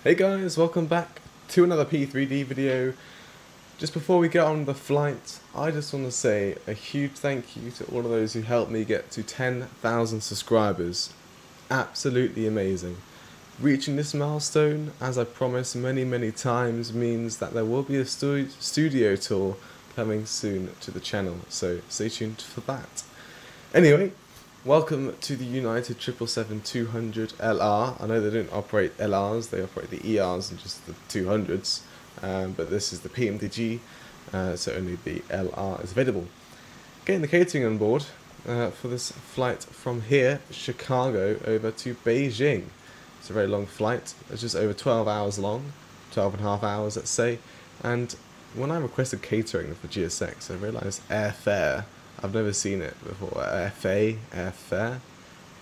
Hey guys, welcome back to another P3D video. Just before we get on the flight, I just want to say a huge thank you to all of those who helped me get to 10,000 subscribers. Absolutely amazing. Reaching this milestone, as I promised many times, means that there will be a studio tour coming soon to the channel, so stay tuned for that. Anyway, welcome to the United 777-200 LR. I know they don't operate LRs, they operate the ERs and just the 200s, but this is the PMDG, so only the LR is available. Getting the catering on board for this flight from here, Chicago, over to Beijing. It's a very long flight. It's just over 12 hours long, 12.5 hours let's say, and when I requested catering for GSX, I realised airfare. I've never seen it before. Airfare.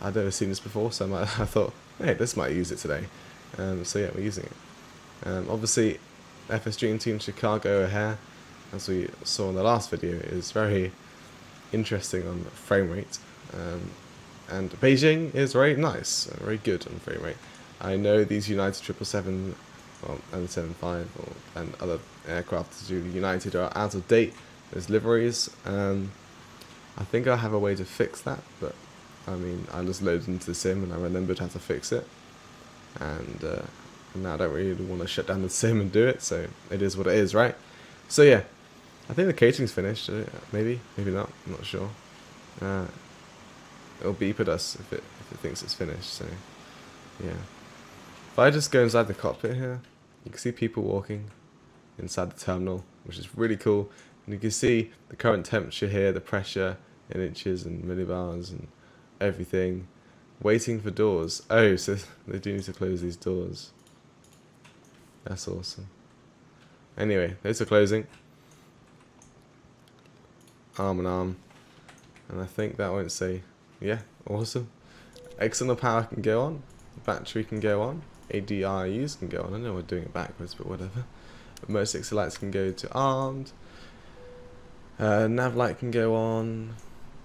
I've never seen this before, so I thought, hey, this might use it today. So yeah, we're using it. Obviously, FSDreamteam Chicago here, as we saw in the last video, is very interesting on frame rate. And Beijing is very nice, very good on frame rate. I know these United 777, well, and 75 and other aircraft to do the United are out of date. There's liveries. I think I have a way to fix that, but I mean, I just loaded into the sim and I remembered how to fix it. And now I don't really want to shut down the sim and do it, so it is what it is, right? So yeah, I think the catering's finished. Maybe not. I'm not sure. It'll beep at us if it thinks it's finished. So yeah, if I just go inside the cockpit here, you can see people walking inside the terminal, which is really cool. And you can see the current temperature here, the pressure in inches and millibars and everything. Waiting for doors. Oh, so they do need to close these doors. That's awesome. Anyway, those are closing. Arm in arm. And I think that won't say, yeah, awesome. External power can go on. Battery can go on. ADRUs can go on. I know we're doing it backwards, but whatever. Most exit lights can go to armed. Nav light can go on.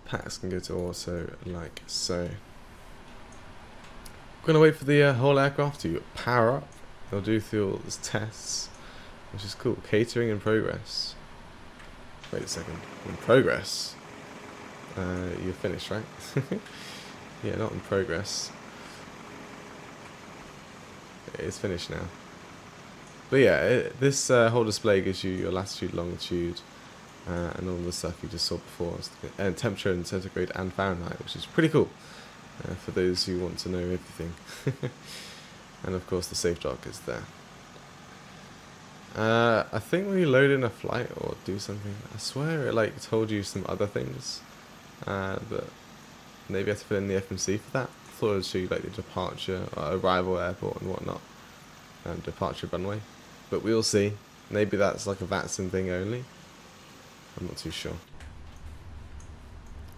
Packs can go to auto, like so. We're going to wait for the whole aircraft to power up. They'll do through all these tests, which is cool. Catering in progress. Wait a second. In progress? You're finished, right? Yeah, not in progress. It's finished now. But yeah, this whole display gives you your latitude, longitude, and all the stuff you just saw before, and temperature in centigrade and Fahrenheit, which is pretty cool for those who want to know everything. And of course the safe dock is there. I think when you load in a flight or do something, I swear it like told you some other things, but maybe I have to fill in the FMC for that. I thought it would show you like the departure, arrival airport and whatnot, and departure runway, but we'll see. Maybe that's like a VATSIM thing only. I'm not too sure.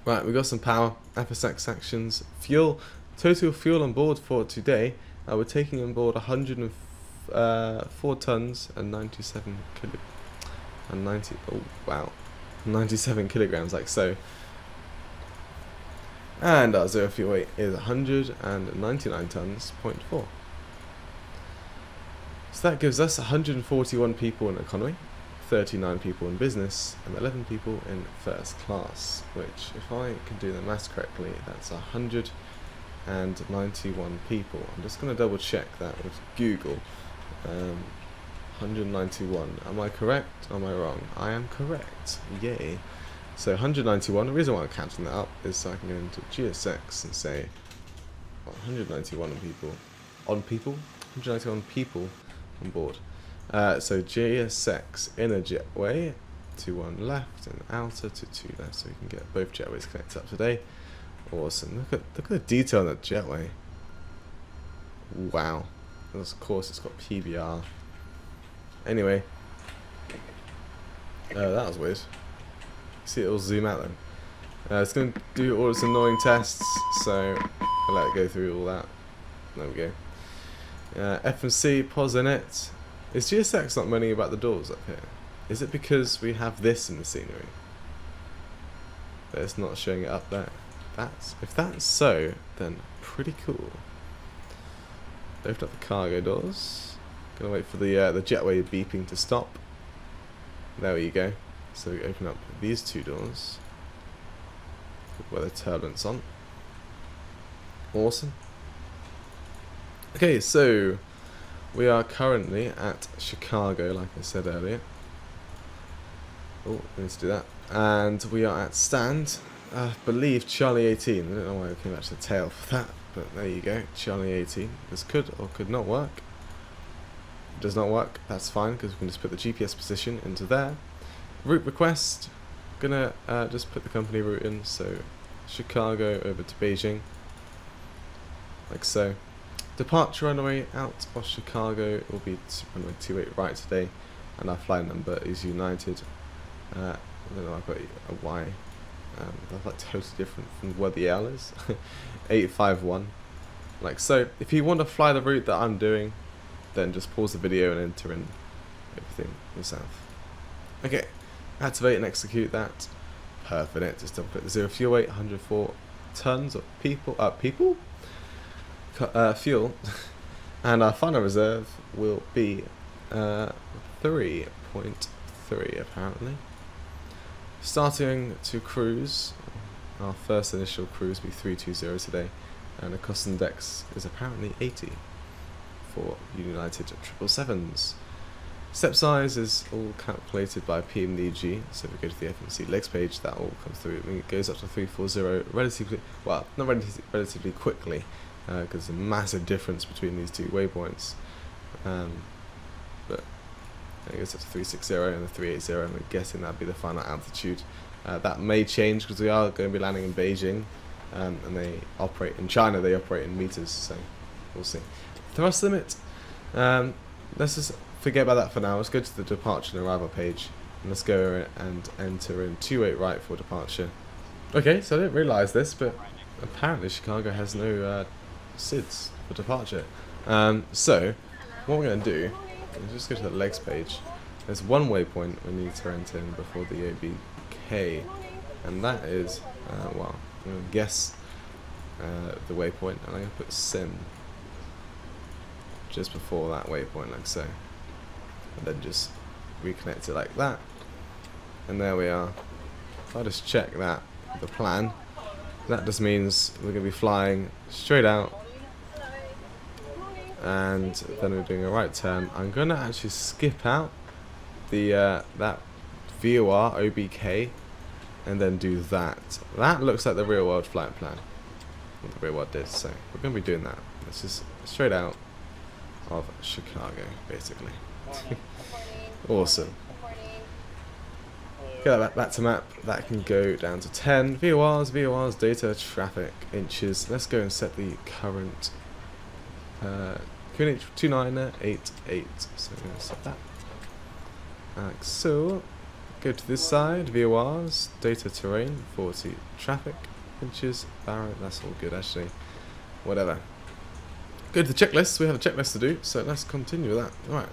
Right, we got some power, FSX actions, fuel, total fuel on board for today. We're taking on board 104 tons and 97 97 kilograms, like so. And our zero fuel weight is 199 tons, 0.4. So that gives us 141 people in economy, 39 people in business, and 11 people in first class, which, if I can do the maths correctly, that's 191 people. I'm just going to double check that with Google. 191. Am I correct? Or am I wrong? I am correct. Yay. So 191. The reason why I'm counting that up is so I can go into GSX and say 191 people. 191 people on board. So GSX inner jetway to one left and outer to two left, so we can get both jetways connected up today. Awesome. Look at the detail on that jetway. Wow. And of course it's got PBR. Anyway. That was weird. See, it'll zoom out then. It's going to do all its annoying tests, so I'll let it go through all that. There we go. FMC, pause in it. Is GSX not moaning about the doors up here? Is it because we have this in the scenery that it's not showing it up there? if that's so, then pretty cool. Open up the cargo doors. Gonna wait for the jetway beeping to stop. There you go. So we open up these two doors where the turbulent's on. Awesome. Okay, so we are currently at Chicago, like I said earlier. Oh, we need to do that. And we are at stand, I believe Charlie 18. I don't know why I came back to the tail for that, but there you go, Charlie 18. This could or could not work. If it does not work, that's fine, because we can just put the GPS position into there. Route request, gonna just put the company route in, so Chicago over to Beijing, like so. Departure runway out of Chicago will be runway 28 right today, and our flight number is United. I don't know, I've got a Y. That's like totally different from where the L is. 851. Like so. If you want to fly the route that I'm doing, then just pause the video and enter in everything yourself. Okay, activate and execute that. Perfect. Just double click the 0 fuel weight, 104 tons of fuel, and our final reserve will be 3.3 apparently. Starting to cruise, our first initial cruise will be 320 today, and the cost index is apparently 80 for United 777s. Step size is all calculated by PMDG, so if we go to the FMC legs page, that all comes through. I mean, it goes up to 340 relatively, well, not relatively quickly, because there's a massive difference between these two waypoints. But it goes up to 360 and the 380, and we're guessing that'll be the final altitude. That may change because we are going to be landing in Beijing, and they operate in China. They operate in meters, so we'll see. Thrust limit. Let's just forget about that for now. Let's go to the departure and arrival page, and let's go and enter in 28 right for departure. Okay, so I didn't realise this, but apparently Chicago has no SIDS for departure. So what we're going to do is just go to the legs page. There's one waypoint we need to enter in before the OBK, and that is, well, I'm going to guess the waypoint, and I'm going to put sim just before that waypoint, like so, and then just reconnect it like that, and there we are. If I just check that, the plan, that just means we're going to be flying straight out, and then we're doing a right turn. I'm going to actually skip out the that VOR OBK and then do that. That looks like the real world flight plan, what the real world did, so we're going to be doing that. This is straight out of Chicago, basically. Awesome. Get that back to map. That can go down to 10. VORs, data, traffic, inches. Let's go and set the current QNH 2988. So we're going to set that. Like so. Go to this side. VORs, data, terrain, 40, traffic, inches, barrow. That's all good actually. Whatever. Go to the checklist. We have a checklist to do, so let's continue with that. Alright.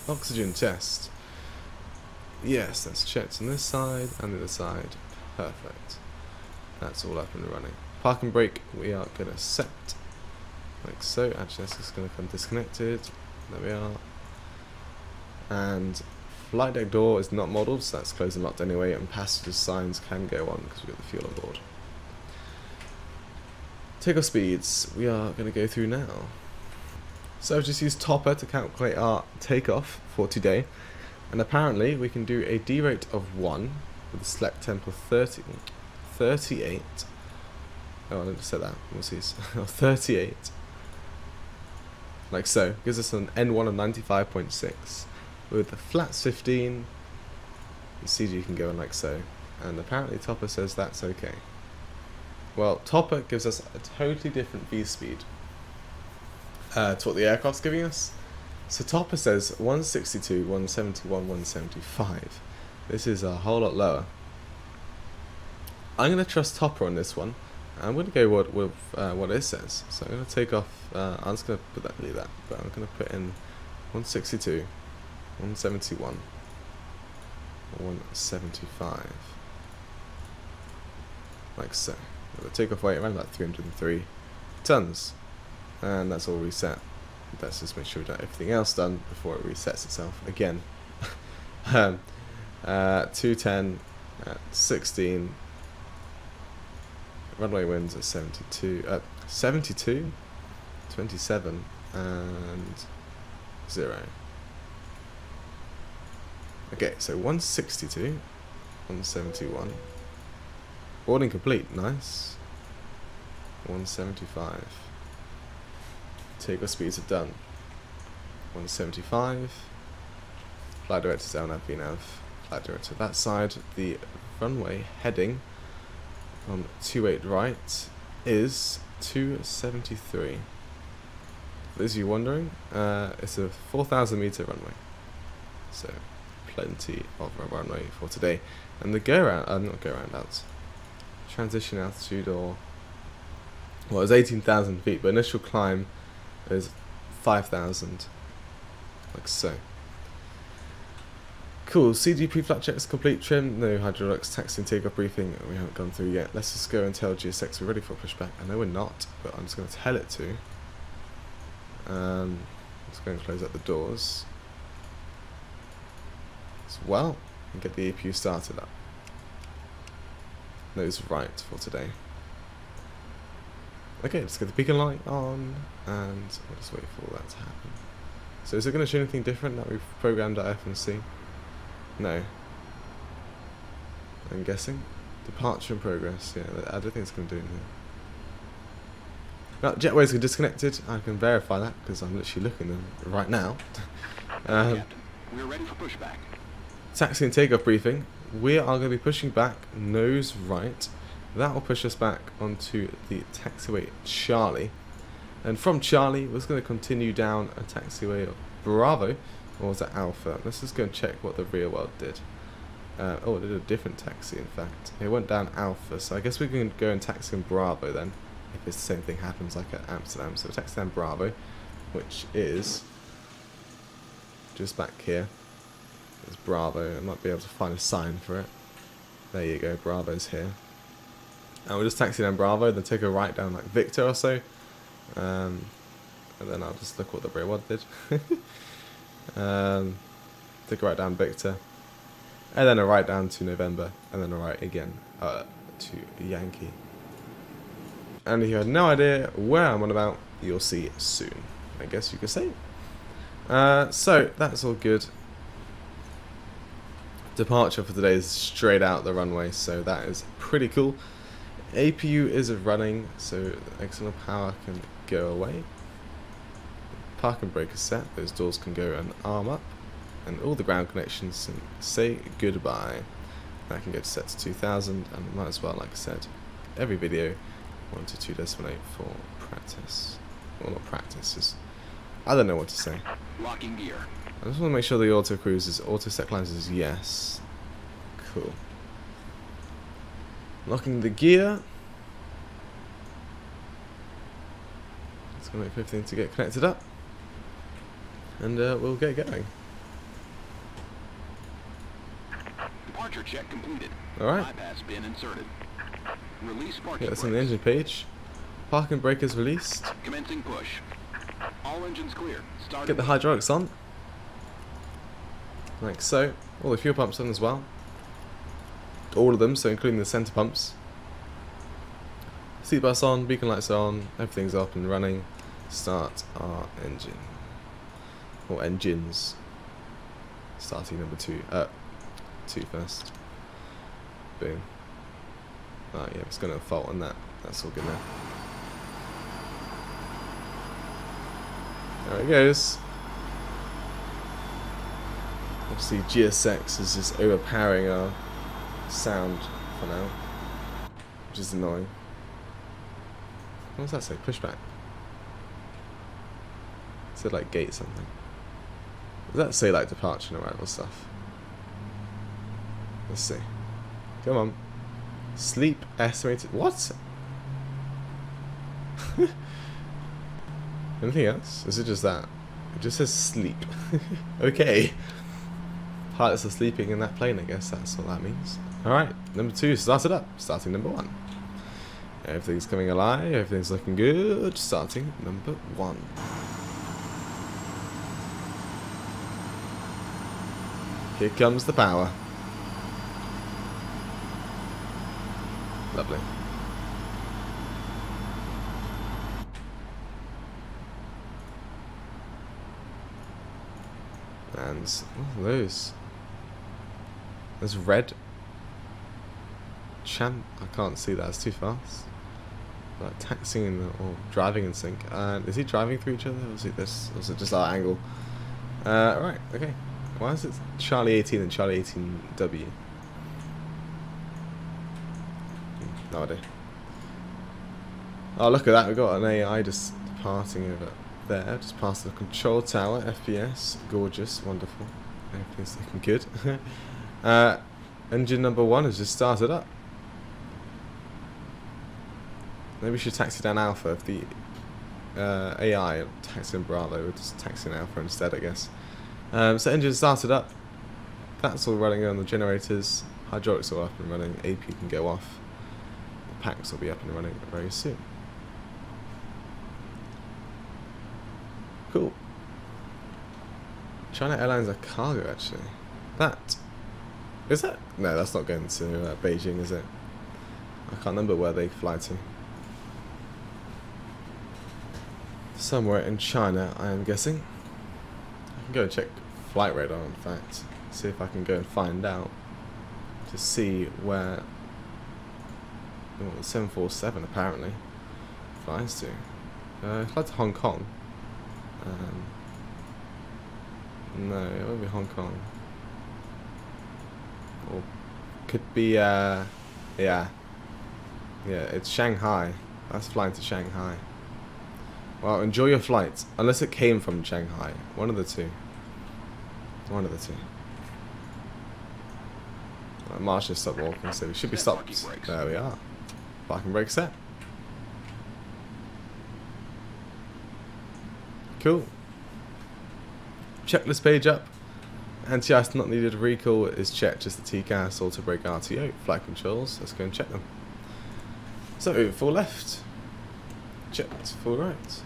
Oxygen test. Yes, that's checked on this side and the other side. Perfect. That's all up and running. Park and brake we are going to set. Like so. Actually, that's just going to come disconnected. There we are. And flight deck door is not modelled, so that's closed and locked anyway, and passenger signs can go on because we've got the fuel on board. Takeoff speeds we are going to go through now. So I've just used Topper to calculate our takeoff for today, and apparently we can do a D rate of 1 with a select temp of 38. Oh, I didn't say that. We'll see. 38. Like so. Gives us an N1 of 95.6. With the flats 15, the CG can go in like so. And apparently Topper says that's okay. Well, Topper gives us a totally different V speed to what the aircraft's giving us. So Topper says 162, 171, 175. This is a whole lot lower. I'm going to trust Topper on this one. I'm going to go with what it says. So I'm going to take off, I'm just going to leave that, but I'm going to put in 162, 171, 175. Like so. The takeoff weight around about 303 tons, and that's all reset. Let's just make sure we've done everything else done before it resets itself again. 210 at 16. Runway winds at 72, 72, 27, and 0. Okay, so 162, 171. Boarding complete, nice. 175. Takeoff speeds are done. 175. Flight director's down, VNav. Flight director that side. The runway heading on 28 right is 273. For those of you wondering, it's a 4,000 meter runway, so plenty of a runway for today. And the go round, not go round outs, transition altitude, or well, it's 18,000 feet, but initial climb is 5,000, like so. Cool, CG pre-flight checks complete, trim, no hydraulics, taxi and takeoff briefing we haven't gone through yet. Let's just go and tell GSX we're ready for a pushback. I know we're not, but I'm just going to tell it to. Let's go and close up the doors as well and get the APU started up. Nose right for today. Okay, let's get the beacon light on and we'll just wait for all that to happen. So is it going to show anything different that we've programmed at FNC? No. I'm guessing. Departure in progress. Yeah, I don't think it's going to do anything. Now, jetways are disconnected. I can verify that because I'm literally looking at them right now. Captain, we're ready for pushback. Taxi and takeoff briefing. We are going to be pushing back nose right. That will push us back onto the taxiway Charlie. And from Charlie, we're just going to continue down a taxiway of Bravo. Or was it Alpha? Let's just go and check what the real world did. Oh, it did a different taxi, in fact. It went down Alpha, so I guess we can go and taxi in Bravo then, if it's the same thing happens like at Amsterdam. So taxi down Bravo, which is just back here. There's Bravo. I might be able to find a sign for it. There you go, Bravo's here. And we'll just taxi down Bravo, then take a right down like Victor or so. And then I'll just look what the real world did. Take a right down Victor, and then a right down to November, and then a right again to Yankee. And if you had no idea where I'm on about, you'll see it soon, I guess you could say. So that's all good. Departure for today is straight out the runway, so that is pretty cool. APU is running, so external power can go away. Park and brake is set, those doors can go and arm up, and all the ground connections can say goodbye. That can go to set to 2000, and might as well, like I said, every video 1 to 2.8 for practice. Well, not practice, just I don't know what to say. Locking gear. I just want to make sure the auto cruise is auto set climbs is yes. Cool. Locking the gear. It's gonna wait for everything to get connected up. And we'll get going. Departure check completed. Alright. Bypass bin inserted. Release parking Yeah, that's on the brakes. engine page. Parking brake is released. Commencing push. All engines clear. Start. Get the hydraulics on. Like so. All the fuel pumps on as well. All of them, so including the center pumps. Seat belts on, beacon lights on, everything's up and running. Start our engine. Or engines. Starting number 2. 2 first. Boom. Oh yeah, it's gonna fault on that. That's all good now. There it goes. Obviously GSX is just overpowering our sound for now, which is annoying. What does that say? Pushback. It said like gate something. Does that say like departure and arrival stuff? Let's see. Come on. Sleep estimated. What? Anything else? Is it just that? It just says sleep. Okay. Pilots are sleeping in that plane, I guess that's what that means. Alright, number 2 started up. Starting number 1. Everything's coming alive, everything's looking good. Starting number 1. Here comes the power. Lovely. And what are those? There's red. I can't see that, it's too fast. Like taxiing or driving in sync. Is he driving through each other, or is it this? Or is it just our angle? Right, okay. Why is it Charlie 18 and Charlie 18W? No idea. Oh, look at that, we've got an AI just departing over there, just past the control tower. FPS, gorgeous, wonderful. Everything's looking good. Engine number 1 has just started up. Maybe we should taxi down Alpha if the AI taxiing Bravo. We're just taxiing Alpha instead, I guess. So engine started up. That's all running on the generators. Hydraulics are up and running. AP can go off. The packs will be up and running very soon. Cool. China Airlines are cargo, actually. That is that? No, that's not going to Beijing, is it? I can't remember where they fly to. Somewhere in China, I am guessing. I can go and check flight radar, in fact. See if I can go and find out. To see where the 747 apparently flies to. It flies to Hong Kong. No, it won't be Hong Kong. Or could be, yeah, it's Shanghai. That's flying to Shanghai. Well, enjoy your flight. Unless it came from Shanghai. One of the two. One of the two. Marsh has stopped walking, so we should be stopped. There we are. Parking brake set. Cool. Checklist page up. Anti-ice not needed. Recall is checked. Just the TCAS, auto brake, RTO. Flight controls. Let's go and check them. So, full left. Checked. Full right.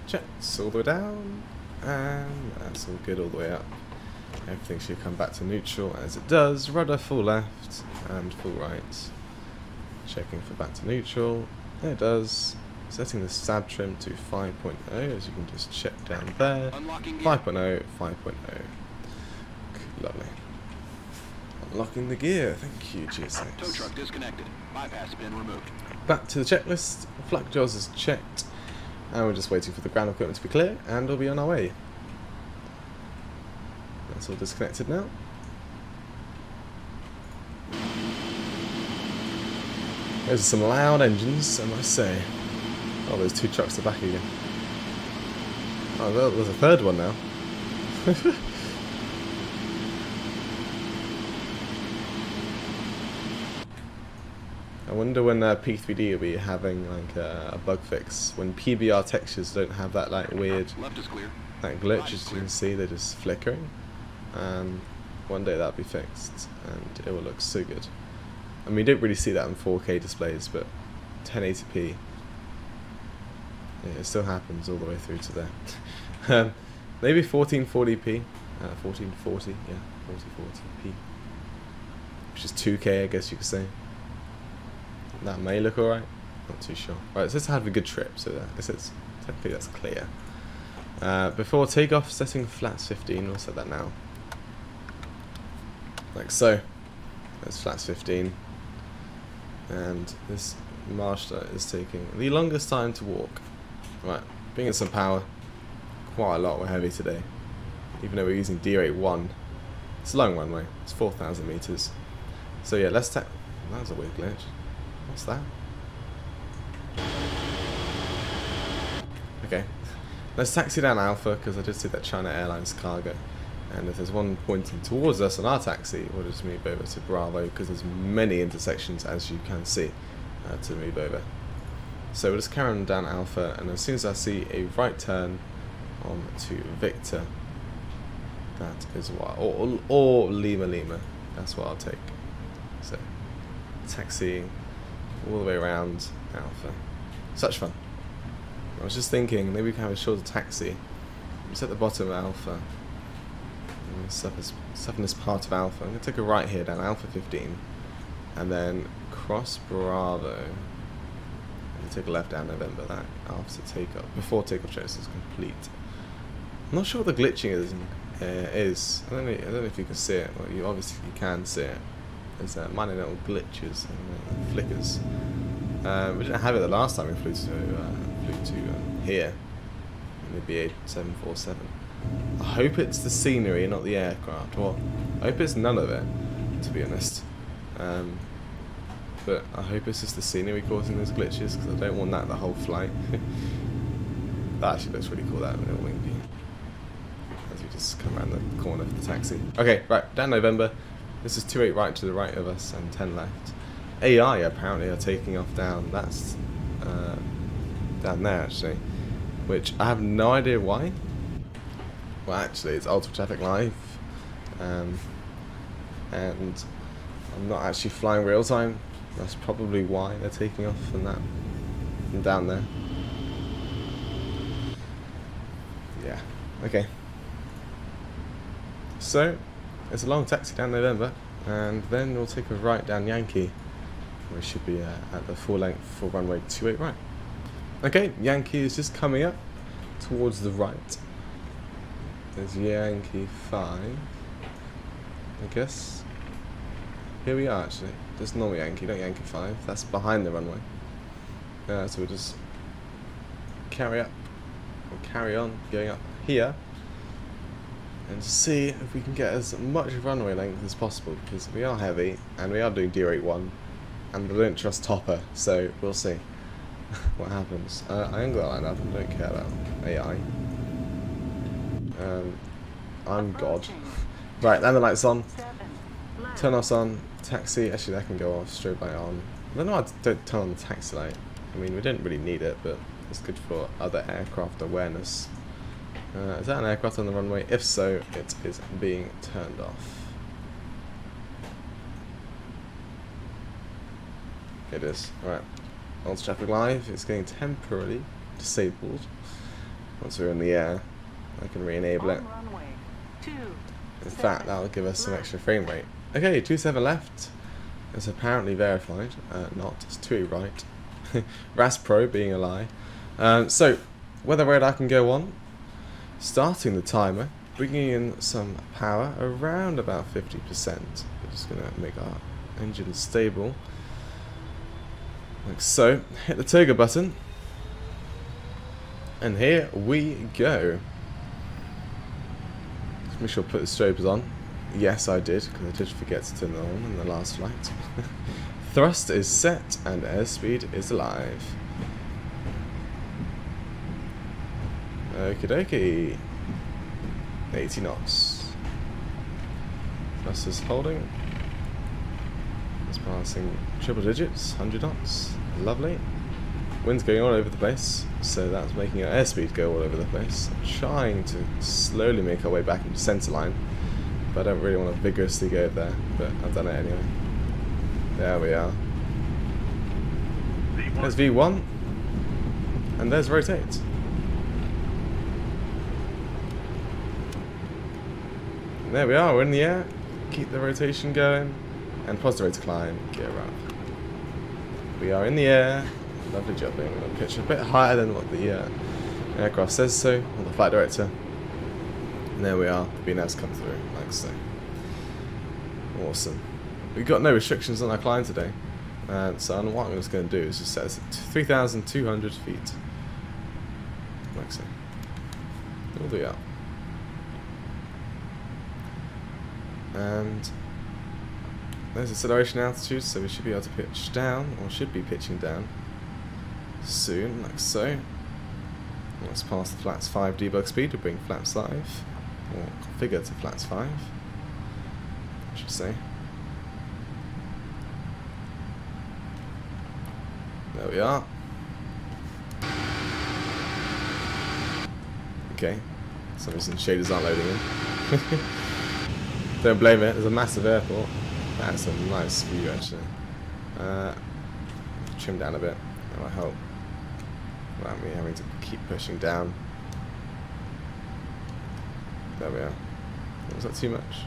Checked. All the way down. And that's all good all the way up. Everything should come back to neutral as it does. Rudder full left and full right. Checking for back to neutral. There it does. Setting the stab trim to 5.0 as you can just check down there. 5.0, 5.0. Lovely. Unlocking the gear. Thank you, GSX. Tow truck disconnected. Bypass pin removed. Back to the checklist. Flak jaws is checked. And we're just waiting for the ground equipment to be clear and we'll be on our way. That's all disconnected now. Those are some loud engines, I must say. Oh, those two trucks are back again. Oh, there's a third one now. I wonder when P3D will be having like a bug fix when PBR textures don't have that like weird that glitch. As you can see, they're just flickering. One day that'll be fixed and it will look so good. I mean, you don't really see that on 4K displays, but 1080p, yeah, it still happens all the way through to there. Maybe 1440p, 1440, yeah, 1440p, which is 2K, I guess you could say. That may look alright, not too sure. Right, it says have a good trip, so that it says technically that's clear. Before takeoff, setting flats 15. We'll set that now, like so. That's flats 15, and this master is taking the longest time to walk. Right, bringing some power, quite a lot. We're heavy today, even though we're using D81. It's a long runway. It's 4,000 meters. So yeah, let's that was a weird glitch. What's that? Okay, let's taxi down Alpha because I did see that China Airlines cargo, and if there's one pointing towards us on our taxi, we'll just move over to Bravo because there's many intersections, as you can see, to move over. So we'll just carry on down Alpha, and as soon as I see a right turn on to Victor, that is what, or Lima, that's what I'll take. So taxiing all the way around Alpha. Such fun. I was just thinking, maybe we can have a shorter taxi. It's at the bottom of Alpha. Southernmost part of Alpha. I'm going to take a right here down Alpha 15. And then cross Bravo. And take a left down November. That after takeoff. Before takeoff choice is complete. I'm not sure what the glitching is. I don't know if you can see it. Well, you obviously can see it. There's minor little glitches and flickers. We didn't have it the last time we flew to here in the B747. I hope it's the scenery, not the aircraft. Well, I hope it's none of it, to be honest. But I hope it's just the scenery causing those glitches, because I don't want that the whole flight. That actually looks really cool, that little wing view. As we just come around the corner of the taxi. Okay, right, down November. This is 28 right to the right of us and 10 left. AI apparently are taking off down. That's down there actually, which I have no idea why. Well, actually, it's Ultra Traffic Live, and I'm not actually flying real time. That's probably why they're taking off from that, from down there. Yeah. Okay. So it's a long taxi down November, and then we'll take a right down Yankee. We should be at the full length for runway 28 right. Okay, Yankee is just coming up towards the right. There's Yankee 5, I guess. Here we are actually. Just normal Yankee, not Yankee 5. That's behind the runway. So we'll just carry up, or carry on going up here, and see if we can get as much runway length as possible, because we are heavy and we are doing D81. And I don't trust Topper, so we'll see what happens. I ain't got that lined up, I don't care about AI. I'm God. Right, then the lights on. Turn us on. Taxi, actually that can go off. Strobe light on. I don't know why I don't turn on the taxi light. I mean, we didn't really need it, but it's good for other aircraft awareness. Is that an aircraft on the runway? If so, it is being turned off. It is. Alright. Ultra Traffic Live is getting temporarily disabled. Once we're in the air, I can re-enable it. In fact, that will give us some extra frame rate. Okay, 27 left. It's apparently verified. Not. It's 28 right. RAS Pro being a lie. So, weather radar can go on. Starting the timer. Bringing in some power. Around about 50%. We're just going to make our engine stable. Like so. Hit the Toga button. And here we go. Let's make sure I put the strobes on. Yes, I did, because I did forget to turn them on in the last flight. Thrust is set and airspeed is alive. Okie dokie. 80 knots. Thrust is holding. It's passing triple digits, 100 knots. Lovely. Wind's going all over the place, so that's making our airspeed go all over the place. I'm trying to slowly make our way back into centre line, but I don't really want to vigorously go there, but I've done it anyway. There we are. There's V1, and there's rotate. And there we are, we're in the air. Keep the rotation going, and positive rate to climb, gear up. We are in the air. Lovely jumping. We're going to pitch a bit higher than what the aircraft says so, or the flight director. And there we are. The BNAVs come through, like so. Awesome. We've got no restrictions on our climb today. So what I'm just going to do is just set us at 3,200 feet. Like so. We'll do that. And there's acceleration altitude, so we should be able to pitch down, or should be pitching down soon, like so. Let's pass the flaps 5 debug speed to bring flaps live, or configure to flaps 5, I should say. There we are. Okay, for some reason shaders aren't loading in. Don't blame it, there's a massive airport. That's a nice view actually. trim down a bit. That might help without me having to keep pushing down. There we are. Was that too much?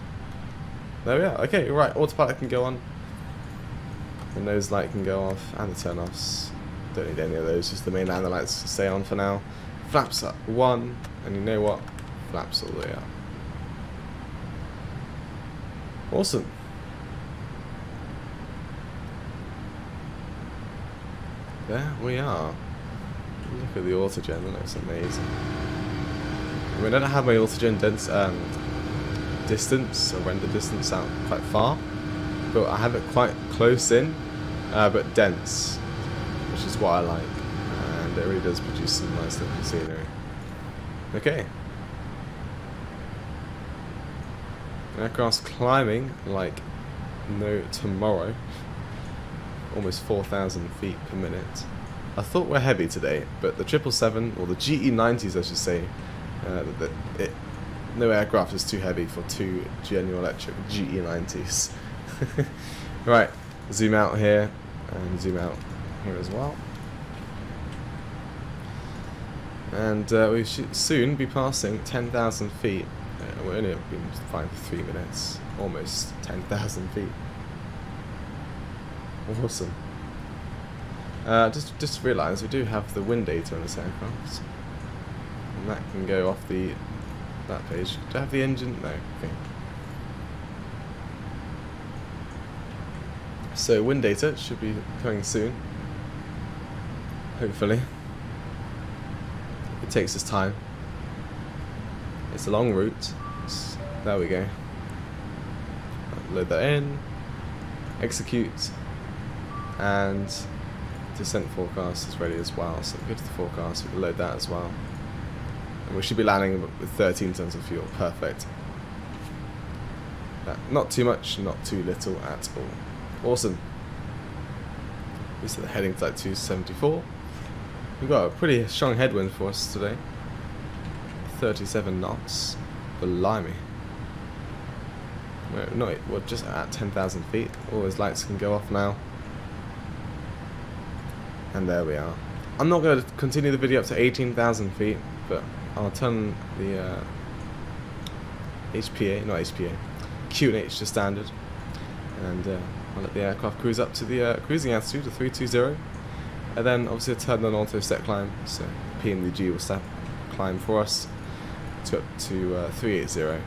There we are. Okay, right. Autopilot can go on. The nose light can go off, and the turn-offs. Don't need any of those. Just the main landing lights to stay on for now. Flaps up 1, and you know what? Flaps all the way up. Awesome. There we are. Look at the autogen, that looks amazing. I mean, I don't have my autogen distance, or render distance out quite far, but I have it quite close in, but dense, which is what I like, and it really does produce some nice looking scenery. Okay. Aircraft's climbing like no tomorrow. Almost 4,000 feet per minute. I thought we're heavy today, but the 777, or the GE90s I should say, no aircraft is too heavy for 2 General Electric GE90s. Right, zoom out here, and zoom out here as well. And we should soon be passing 10,000 feet. We're only been flying for 3 minutes, almost 10,000 feet. Awesome. Just realised we do have the wind data on this aircraft, and that can go off that page. Do I have the engine? No. Okay. So wind data should be coming soon. Hopefully. It takes its time. It's a long route. There we go. Load that in. Execute. And descent forecast is ready as well. So go to the forecast. We can load that as well. And we should be landing with 13 tons of fuel. Perfect. Not too much, not too little at all. Awesome. We set the heading to like 274. We've got a pretty strong headwind for us today. 37 knots. Blimey. We're just at 10,000 feet. All those lights can go off now. And there we are. I'm not going to continue the video up to 18,000 feet, but I'll turn the Q&H to standard, and I'll let the aircraft cruise up to the cruising altitude of 320, and then obviously I'll turn on auto set climb, so PMDG will start climb for us to up to 380,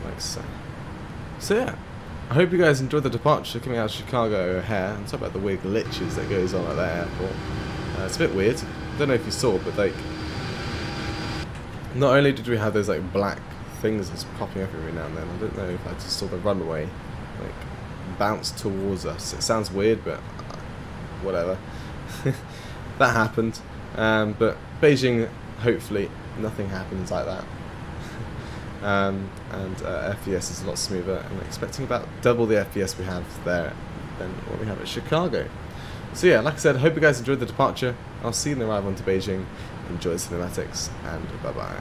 like so. So yeah, I hope you guys enjoyed the departure coming out of Chicago O'Hare. And talk about the weird glitches that goes on at that airport. It's a bit weird. I don't know if you saw, but like, not only did we have those like black things that's popping up every now and then, I don't know if I just saw the runway like bounce towards us. It sounds weird, but whatever. That happened. But Beijing, hopefully nothing happens like that. And FPS is a lot smoother, and I'm expecting about double the FPS we have there than what we have at Chicago. So yeah, like I said, hope you guys enjoyed the departure. I'll see you in the arrival into Beijing. Enjoy the cinematics, and bye bye.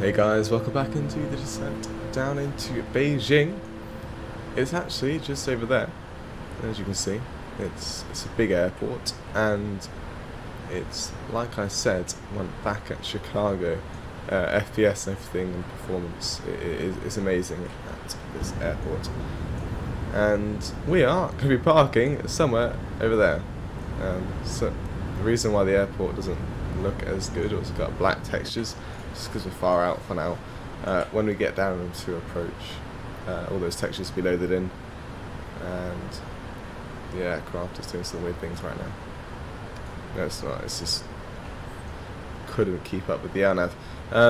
Hey guys, welcome back into the descent down into Beijing. It's actually just over there, as you can see. It's a big airport, and it's, like I said, went back at Chicago. FPS and everything and performance is amazing at this airport. And we are going to be parking somewhere over there. So the reason why the airport doesn't look as good, or it's got black textures, just because we're far out for now. When we get down to approach, all those textures will be loaded in, and the aircraft is doing some weird things right now. No, it's not. It's just couldn't keep up with the RNAV.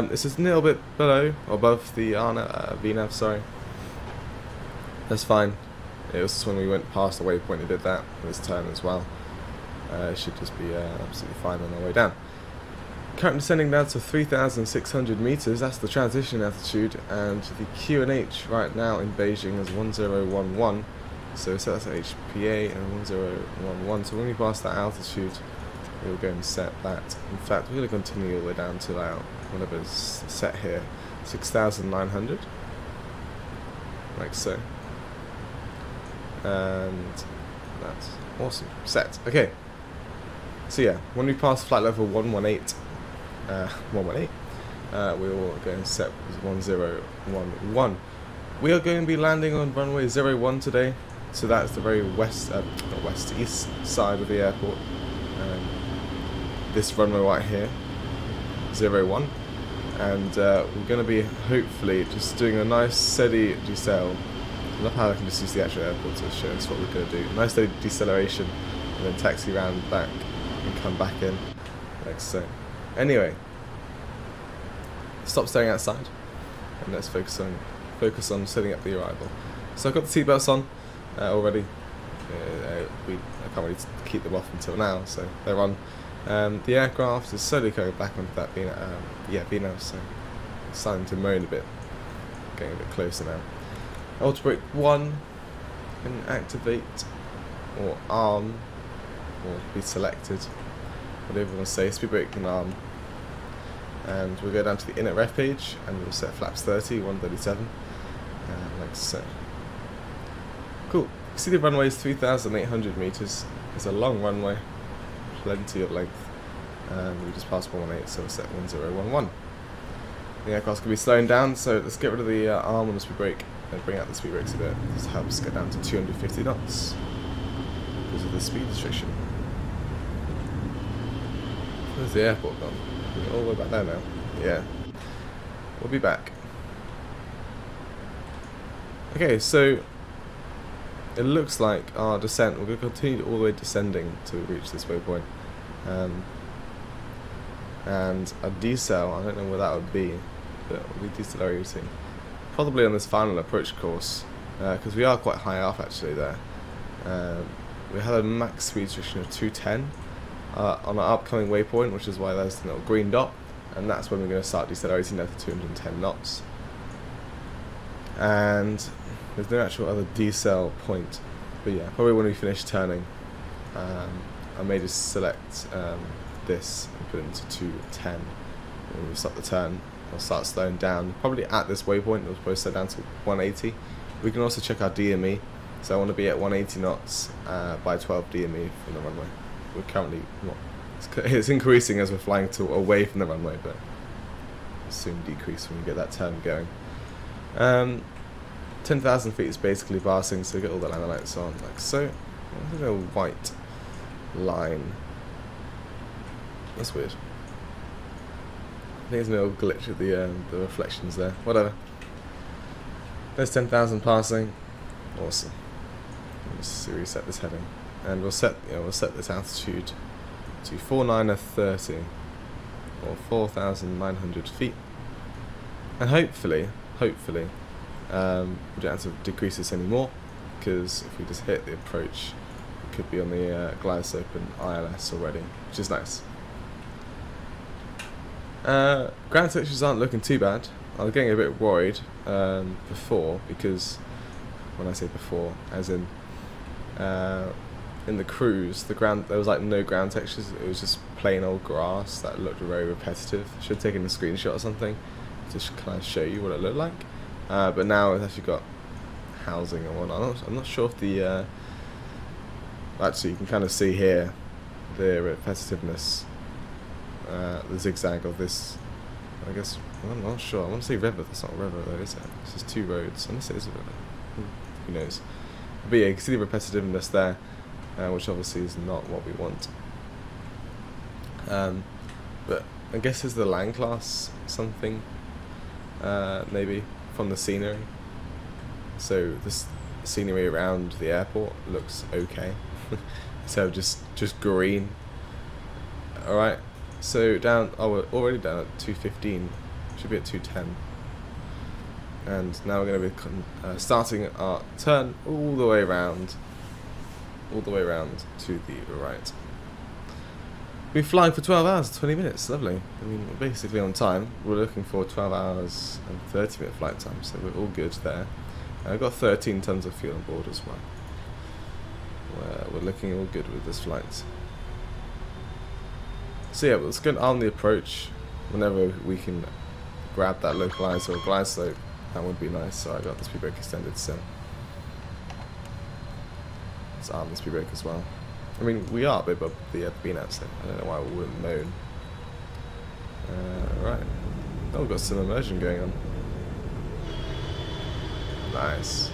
This is a little bit below, or above the VNAV, sorry. That's fine. It was just when we went past the waypoint it did that, this turn as well. It should just be absolutely fine on our way down. Currently descending down to 3,600 meters, that's the transition altitude, and the QNH right now in Beijing is 1011, so that's at HPA and 1011, so when we pass that altitude, we'll go and set that. In fact, we're going to continue all the way down to about whatever's set here, 6,900, like so. And that's awesome. Set. Okay. So yeah, when we pass flight level 118, we will go and set 1011. We are going to be landing on runway 01 today, so that's the very east side of the airport. This runway right here, 01, and we're going to be hopefully just doing a nice steady decel. I love how I can just use the actual airport to show us what we're going to do. Nice steady deceleration, and then taxi round back and come back in, like so. Anyway, stop staring outside, and let's focus on setting up the arrival. So I've got the seatbelts on already. I can't really keep them off until now, so they're on. The aircraft is slowly going back onto that VNAV, so it's starting to moan a bit, getting a bit closer now. Auto brake 1 can activate, or arm, or be selected, whatever you want to say. Speed brake can arm, and we'll go down to the inner ref page, and we'll set flaps 30, 137, like so. Cool. You see the runway is 3,800 meters. It's a long runway. Plenty of length, and we just passed 118, so we'll set 1011. The aircraft's going to be slowing down, so let's get rid of the arm on the speed brake and bring out the speed brakes a bit. This helps get down to 250 knots because of the speed restriction. Where's the airport gone? We're all the way back there now. Yeah, we'll be back. Okay, so it looks like our descent, we're going to continue all the way descending to reach this waypoint. And a decel, I don't know where that would be, but we'll be decelerating. Probably on this final approach course, because we are quite high up actually there. We had a max speed restriction of 210 on our upcoming waypoint, which is why there's the little green dot, and that's when we're going to start decelerating down to 210 knots. And there's no actual other decel point, but yeah, probably when we finish turning, I may just select this and put it into 210. When we start the turn, we'll start slowing down. Probably at this waypoint, we'll supposed to slow down to 180. We can also check our DME. So I want to be at 180 knots by 12 DME from the runway. We're currently, well, it's increasing as we're flying away from the runway, but it'll soon decrease when we get that turn going. 10,000 feet is basically passing, so get all the landing lights on, like so. There's a white line. That's weird. I think there's a little glitch with the reflections there. Whatever. There's 10,000 passing. Awesome. Let's reset this heading, and we'll set this altitude to 4930 or 4,900 feet, and hopefully. We don't have to decrease this anymore, because if we just hit the approach, we could be on the glide slope and ILS already, which is nice. Ground textures aren't looking too bad. I was getting a bit worried before, because when I say before, as in the cruise, there was like no ground textures. It was just plain old grass that looked very repetitive. Should have taken a screenshot or something. to kind of show you what it looked like. But now it's actually got housing and whatnot. I'm not sure if the actually, you can kind of see here the repetitiveness, the zigzag of this. I guess I'm not sure. I want to say river. That's not a river though, is it? This is two roads. Unless it is a river. Who knows? But yeah, you can see the repetitiveness there, which obviously is not what we want. But I guess is the land class something, maybe from the scenery. So this scenery around the airport looks okay. So just green. All right. So down. Oh, we're already down at 215. Should be at 210. And now we're going to be starting our turn all the way around. All the way around to the right. We've been flying for 12 hours, 20 minutes. Lovely. I mean, we're basically on time. We're looking for 12 hours and 30-minute flight time, so we're all good there. And I've got 13 tons of fuel on board as well. We're looking all good with this flight. So yeah, let's go on the approach. Whenever we can grab that localizer or glide slope, that would be nice. So I got the speed brake extended, so let's arm the speed brake as well. I mean, we are a bit above the B-nav, so I don't know why we wouldn't moan. Right. Oh, we've got some immersion going on. Nice.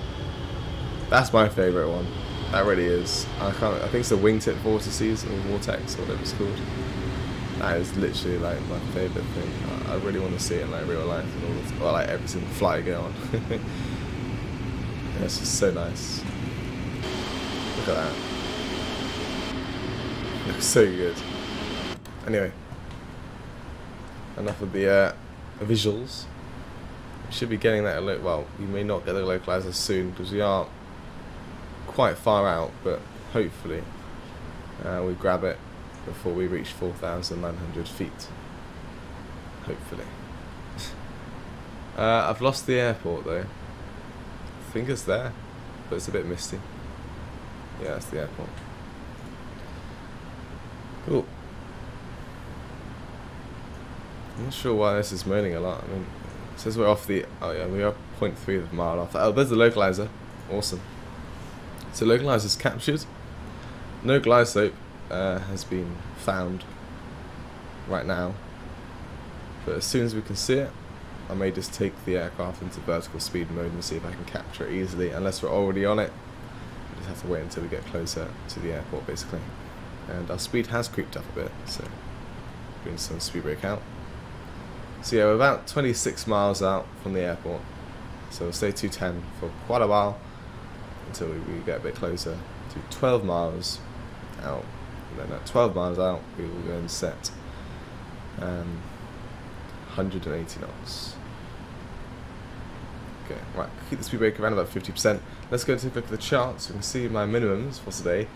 That's my favourite one. That really is. I think it's the wingtip vortices or vortex or whatever it's called. That is literally like my favourite thing. I really want to see it in like real life and all this, or like every single flight go on. Yeah, it's just so nice. Look at that. Looks so good. Anyway, enough of the visuals. We should be getting that. Well, we may not get the localizer soon because we are quite far out, but hopefully we grab it before we reach 4,900 feet. Hopefully. I've lost the airport though. I think it's there, but it's a bit misty. Yeah, that's the airport. Cool. I'm not sure why this is moaning a lot. I mean, it says we're off the. Oh yeah, we are 0.3 of a mile off. Oh, there's the localizer. Awesome. So localizer is captured. No glide slope has been found right now. But as soon as we can see it, I may just take the aircraft into vertical speed mode and see if I can capture it easily. Unless we're already on it, we just have to wait until we get closer to the airport, basically. And our speed has creeped up a bit, so doing some speed brake out. So yeah, we're about 26 miles out from the airport, so we'll stay 210 for quite a while until we get a bit closer to 12 miles out. And then at 12 miles out, we will go and set 180 knots. Okay, right, keep the speed brake around about 50%. Let's go and take a look at the charts. You can see my minimums for today,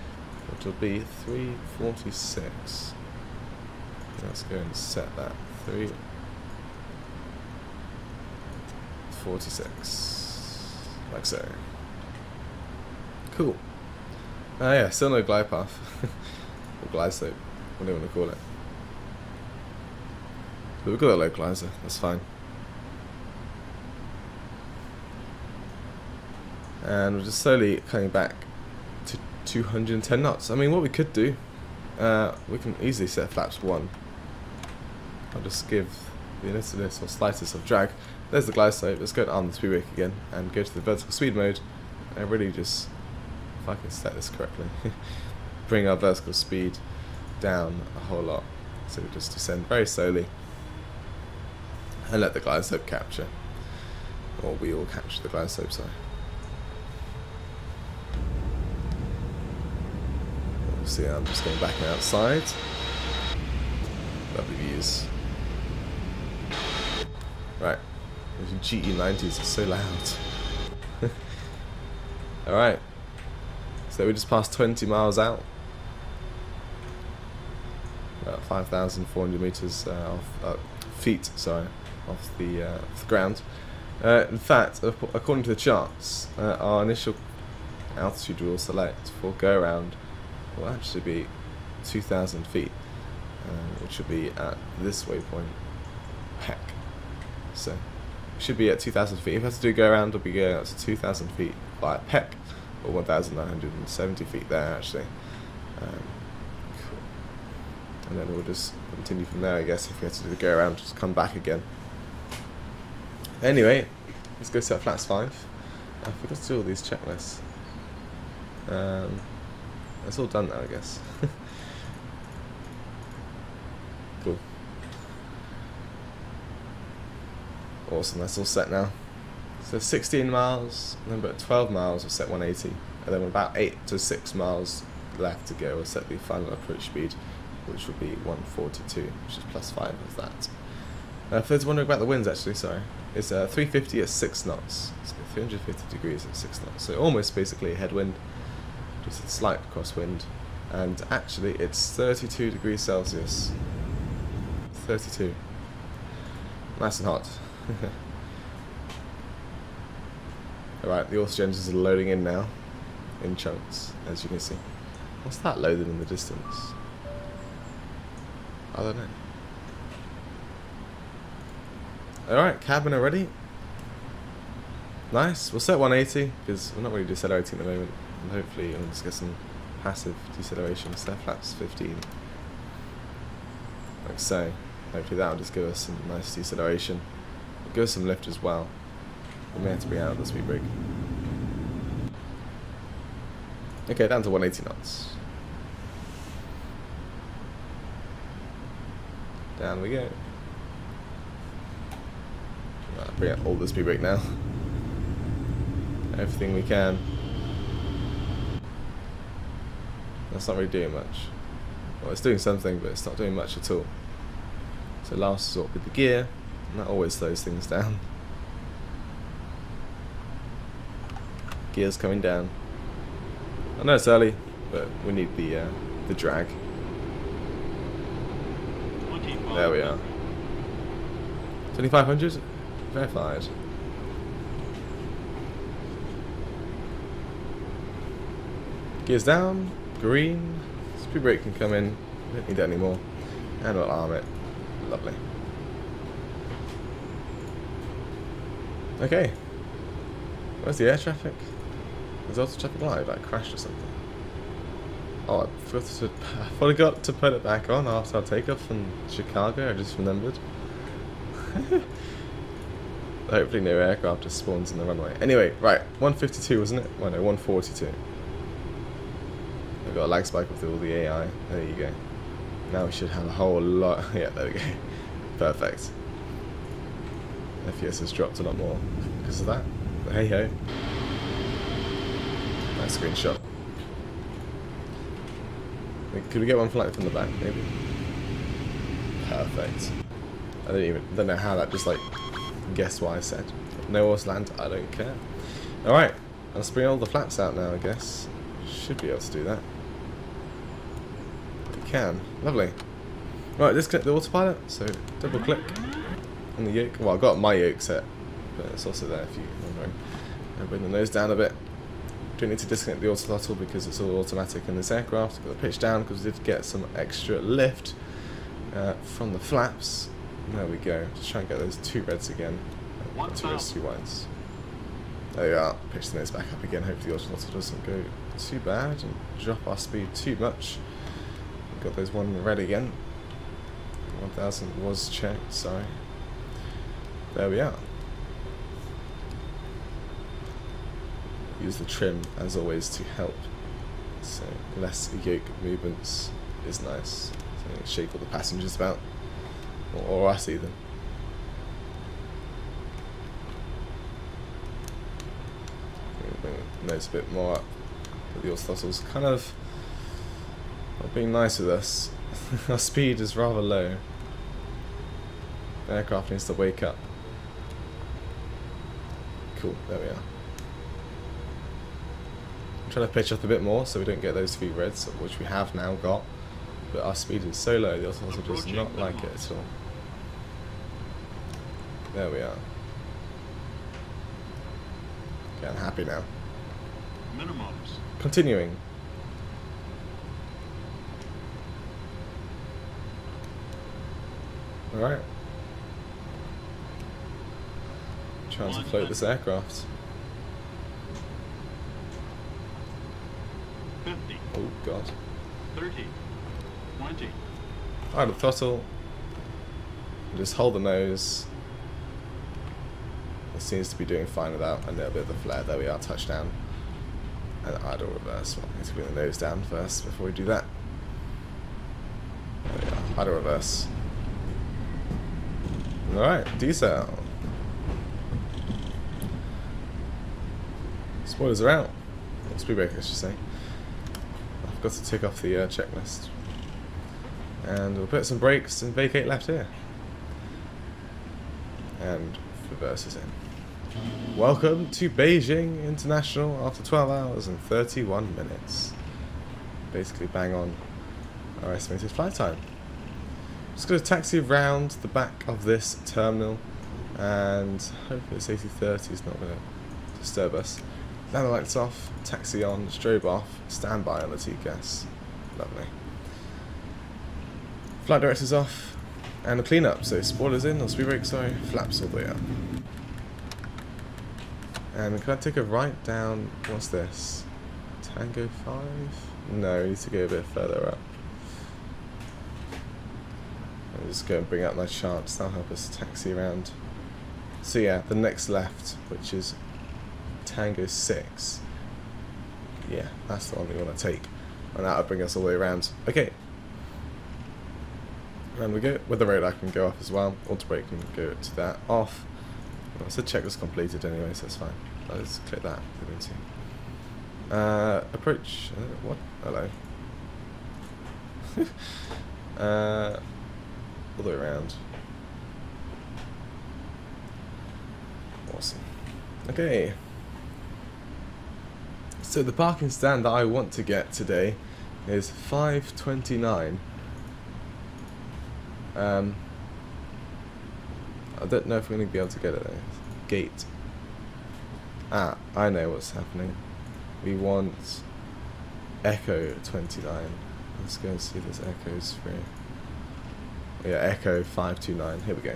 which will be 346. Let's go and set that 346, like so. Cool. Yeah, still no glide path or glide slope, what do you want to call it? But we've got a localizer, that's fine. And we're just slowly coming back to 210 knots. I mean, what we could do, we can easily set flaps 1. I'll just give the littlest or slightest of drag. There's the glide slope. Let's go and arm the speed brake again and go to the vertical speed mode. And really just, if I can set this correctly, bring our vertical speed down a whole lot. So we just descend very slowly and let the glide slope capture. Or we all capture the glide slope, sorry. See, I'm just going back and outside. Lovely views. Right, those GE90s are so loud. Alright, so we just passed 20 miles out. About 5,400 meters feet, sorry, off the ground. In fact, according to the charts, our initial altitude we'll select for go around will actually be 2,000 feet, which will be at this waypoint, Peck. So we should be at 2,000 feet. If we have to do a go around, we'll be going up to 2,000 feet via Peck, or 1,970 feet there actually. Cool. And then we'll just continue from there, I guess. If we have to do the go around, just come back again. Anyway, let's go set flaps 5. I forgot to do all these checklists. It's all done now, I guess. Cool. Awesome, that's all set now. So 16 miles, and then about 12 miles we'll set 180, and then about 8 to 6 miles left to go we'll set the final approach speed, which will be 142, which is +5 of that. If there's wondering about the winds actually, sorry, it's 350 at 6 knots, so 350 degrees at 6 knots, so almost basically a headwind, just a slight crosswind, and actually it's 32 degrees Celsius, 32, nice and hot. Alright, the oxygen engines are loading in now, in chunks, as you can see. What's that loaded in the distance? I don't know. Alright, cabin already. Nice, we'll set 180, because we're not really decelerating at the moment, and hopefully we'll just get some passive deceleration. Set flaps 15. Like so. Hopefully that will just give us some nice deceleration. It'll give us some lift as well. We may have to bring out the speed brake. Okay, down to 180 knots. Down we go. Right, bring out all the speed brake now. Everything we can. That's not really doing much. Well, it's doing something, but it's not doing much at all. So last resort with the gear, and that always slows things down. Gears coming down. I know it's early, but we need the drag. There we are. 2,500 verified. Gears down, green. Speed brake can come in. We don't need it anymore, and we'll arm it. Lovely. Okay. Where's the air traffic? Is auto traffic live? Like crashed or something? Oh, I forgot to put it back on after our takeoff from Chicago. I just remembered. Hopefully no aircraft just spawns in the runway. Anyway, right, 152 wasn't it? Well, no, 142. I've got a lag spike with all the AI. There you go. Now we should have a whole lot. Yeah, there we go. Perfect. FPS has dropped a lot more because of that. But hey ho. Nice screenshot. Could we get one flight from the back, maybe? Perfect. I don't know how that just like guessed what I said. No horse land, I don't care. Alright, let's bring all the flaps out now, I guess. Should be able to do that. We can. Lovely. Right, disconnect the autopilot, so double click on the yoke. Well, I've got my yoke set, but it's also there if you're wondering. And bring the nose down a bit. Don't need to disconnect the autothrottle because it's all automatic in this aircraft. Got the pitch down because we did get some extra lift from the flaps. There we go. Just try and get those 2 reds again. 2 reds, 2 whites. There we are. Pitch the nose back up again. Hopefully the autothrottle doesn't go too bad and drop our speed too much. We've got those 1 red again. 1000 was checked, sorry. There we are. Use the trim as always to help. So less yoke movements is nice. So shake all the passengers about. Or us even. Bring the nose a bit more up. But the autothrottle's kind of not being nice with us. Our speed is rather low. The aircraft needs to wake up. Cool, there we are. I'm trying to pitch up a bit more so we don't get those 3 reds, which we have now got. But our speed is so low, the autothrottle does not like it at all. There we are. Okay, I'm happy now. Minimums. Continuing. Alright. trying to float this aircraft. 50, Oh god. 30, 20. Alright, the throttle. Just hold the nose. It seems to be doing fine without a little bit of the flare. There we are, touchdown. And idle reverse. Well, I need to bring the nose down first before we do that. There we are, idle reverse. Alright, decel. Spoilers are out. Speed brake, I should say. I've got to tick off the checklist. And we'll put some brakes and vacate left here. And reverse is in. Welcome to Beijing International after 12 hours and 31 minutes. Basically bang on our estimated flight time. Just going to taxi around the back of this terminal and hopefully this 8030 is not going to disturb us. Now the lights off, taxi on, strobe off, standby on the TCAS. Lovely. Flight director's off, and the cleanup. So spoilers in, or speed brake, sorry, flaps all the way up. And can I take a right down, what's this? Tango 5? No, we need to go a bit further up. I'll just go and bring out my charts, that'll help us taxi around. So yeah, the next left, which is Tango 6. Yeah, that's the one we want to take. And that'll bring us all the way around. Okay. And we go. With the radar can go off as well. Auto brake can go to that. Off. Well, so check was completed anyway, so that's fine. I'll just click that. Approach. What? Hello. All the way around. Awesome. Okay. So the parking stand that I want to get today is 529. I don't know if we're going to be able to get it there. Gate. Ah, I know what's happening. We want Echo 29. Let's go and see if this Echo's free. Yeah, Echo 529. Here we go.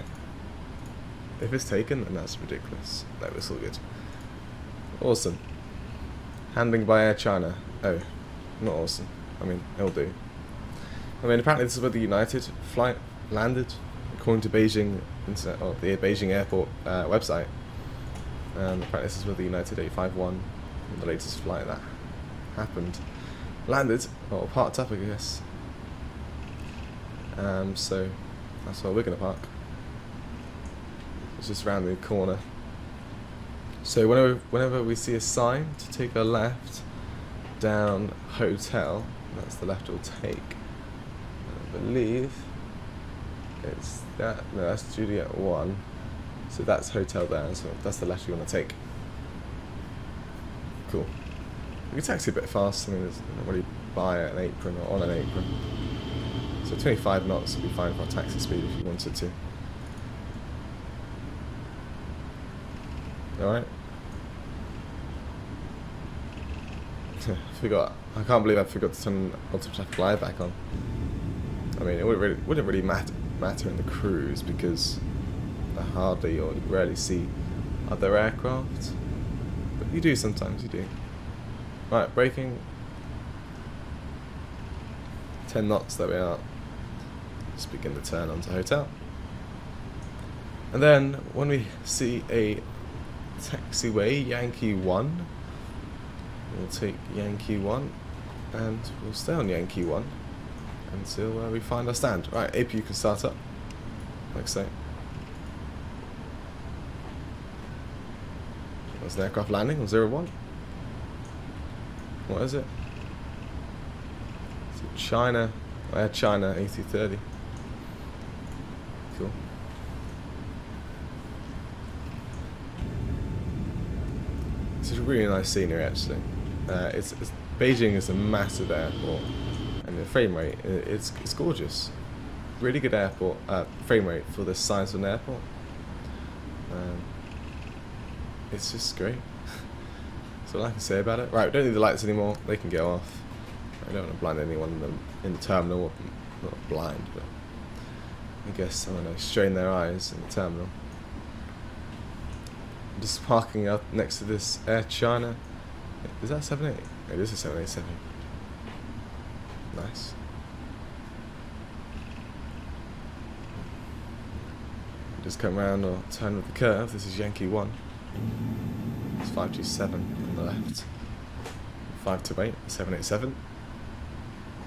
If it's taken, then that's ridiculous. No, it's all good. Awesome. Handling by Air China. Oh, not awesome. I mean, it'll do. I mean, apparently this is where the United flight landed, according to Beijing, or the Beijing airport website. Apparently this is where the United 851, the latest flight that happened, landed, or parked up, I guess. So that's where we're going to park. It's just around the corner. So whenever we see a sign to take a left down hotel, that's the left we'll take. I believe it's that. No, that's Juliet 1. So that's hotel there. So that's the left you want to take. Cool. We can taxi a bit fast. I mean, there's not really by an apron or on an apron. So 25 knots would be fine for our taxi speed if you wanted to. Alright. Forgot. I can't believe I forgot to turn Ultimate Traffic Live back on. I mean, it wouldn't really matter in the cruise because I hardly or rarely see other aircraft. But you do sometimes, you do. Right, braking. 10 knots, there we are. Just begin to turn onto hotel. And then when we see a taxiway, Yankee 1, we'll take Yankee 1 and we'll stay on Yankee 1 until we find our stand. Right, APU can start up, like so. There's an aircraft landing on 01. What is it? Is it China? Air China 8030. Cool. It's a really nice scenery actually. Beijing is a massive airport, and the frame rate it's gorgeous. Really good airport frame rate for this size of an airport. It's just great. That's all I can say about it. Right, we don't need the lights anymore. They can go off. I don't want to blind anyone in the terminal. Not blind, but I guess I don't know, strain their eyes in the terminal. Just parking up next to this Air China. Is that 78? It is a 787. Nice. Just come around or turn with the curve. This is Yankee 1. It's 527 on the left. 528, 787.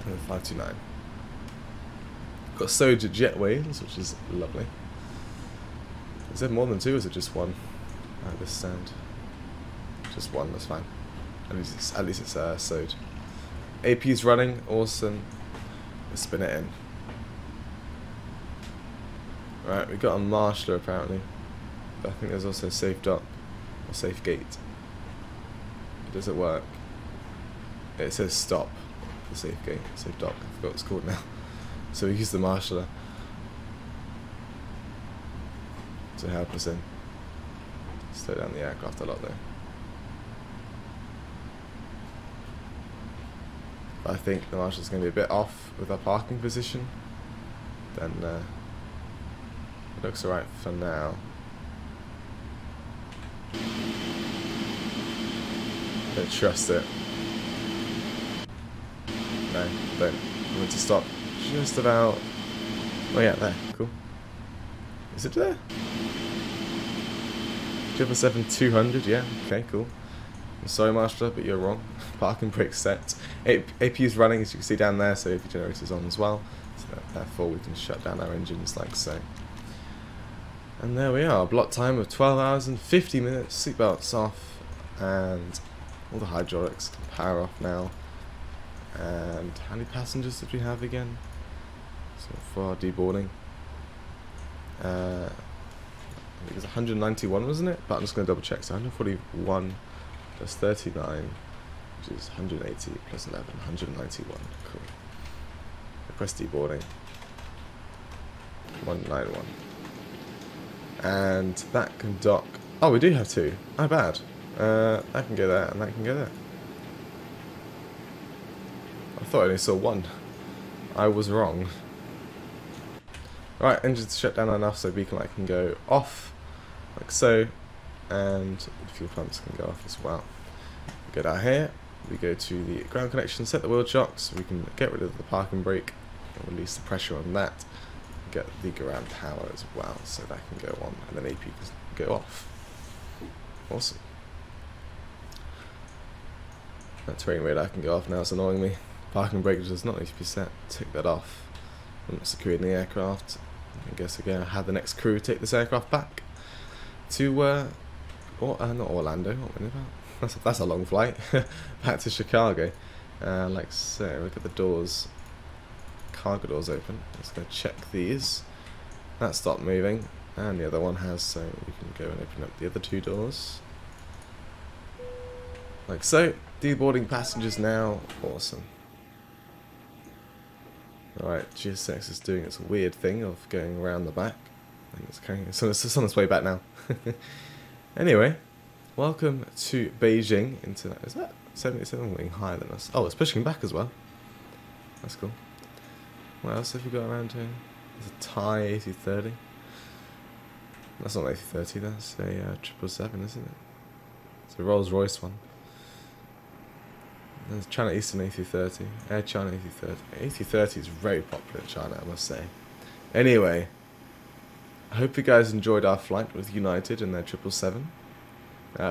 And then 529. Got Soja jetways, which is lovely. Is there more than two, or is it just one? I understand. Just one, that's fine. At least it's Soj. AP's running, awesome. Let's spin it in. Right, we got a marshaller apparently. But I think there's also a safe dock or safe gate. Does it work? It says stop. The safe gate, safe dock. I forgot what it's called now. So we use the marshaller to help us in. Slow down the aircraft a lot though. But I think the marshaller's going to be a bit off with our parking position. Then it looks alright for now. Don't trust it. No, don't. I want to stop just about. Oh yeah, there. Cool. Is it there? 777-200, yeah. Okay, cool. I'm sorry, Master, but you're wrong. Parking brake set. AP is running, as you can see down there, so AP generator's on as well. So therefore, we can shut down our engines like so. And there we are. Block time of 12 hours and 50 minutes. Seatbelts off, and all the hydraulics can power off now. And how many passengers did we have again? So for our deboarding, I think it was 191, wasn't it? But I'm just going to double check. So 141 plus 39, which is 180 plus 11, 191. Cool. Press deboarding. 191. And that can dock. Oh, we do have two. How bad? That can go there, and that can go there. I thought I only saw one. I was wrong. Right, engines shut down enough so beacon light can go off, like so, and the fuel pumps can go off as well. We go down here, we go to the ground connection, set the wheel chocks, so we can get rid of the parking brake and release the pressure on that. Get the ground power as well, so that can go on, and then AP can go off. Awesome. That terrain radar can go off now, it's annoying me. Parking brake does not need to be set. Take that off. I'm not securing the aircraft. I guess again I have the next crew take this aircraft back to not Orlando. What we about? That's a long flight. Back to Chicago. Like so. Look at the doors. Cargo doors open. Let's go check these. That stopped moving, and the other one has. So we can go and open up the other two doors. Like so. Deboarding passengers now. Awesome. Alright, GSX is doing its weird thing of going around the back. I think it's carrying, so it's on its way back now. Anyway, welcome to Beijing. Is that 77 wing higher than us? Oh, it's pushing back as well. That's cool. What else have we got around here? There's a Thai A330. That's not an A330, that's a 777, isn't it? It's a Rolls Royce one. There's China Eastern A330, Air China A330. A330 is very popular in China, I must say. Anyway, I hope you guys enjoyed our flight with United and their 777.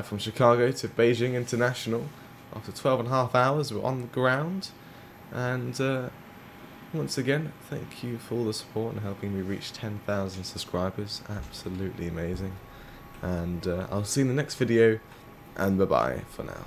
From Chicago to Beijing International. After 12.5 hours, we're on the ground. And once again, thank you for all the support and helping me reach 10,000 subscribers. Absolutely amazing. And I'll see you in the next video. And bye-bye for now.